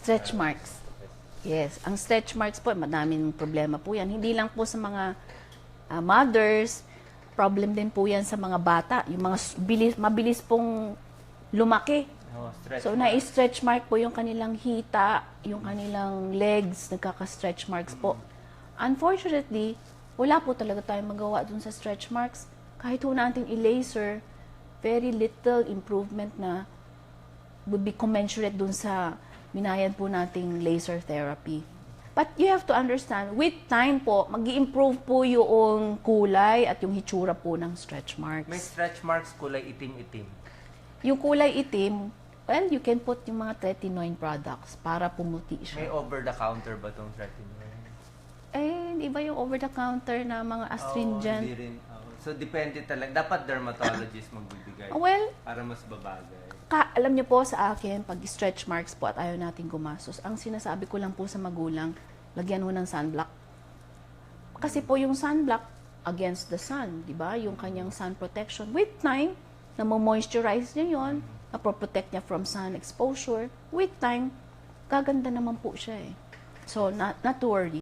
Stretch marks. Yes, ang stretch marks po, madaming problema po yan. Hindi lang po sa mga mothers, problem din po yan sa mga bata. Yung mga mabilis pong lumaki. So, na-stretch mark po yung kanilang hita, yung kanilang legs, nagkaka-stretch marks po. Unfortunately, wala po talaga tayong magawa dun sa stretch marks. Kahit po natin i-laser, very little improvement na would be commensurate dun sa binayad po nating laser therapy. But you have to understand, with time po, mag-i-improve po yung kulay at yung hitsura po ng stretch marks. May stretch marks kulay itim-itim. Yung kulay itim, well, you can put yung mga tretinoin products para pumuti siya. May over-the-counter ba itong tretinoin? Eh, di ba yung over-the-counter na mga astringent? Hindi rin. So, depende talaga. Dapat dermatologist magbibigay. Well, para mas babagay. alam niyo po sa akin, pag stretch marks po at ayaw natin gumastos, ang sinasabi ko lang po sa magulang, lagyan mo ng sunblock. Kasi po yung sunblock against the sun, di ba? Yung kanyang sun protection. With time, na-moisturize niya yun, na-protect niya from sun exposure. With time, gaganda naman po siya eh. So, not to worry.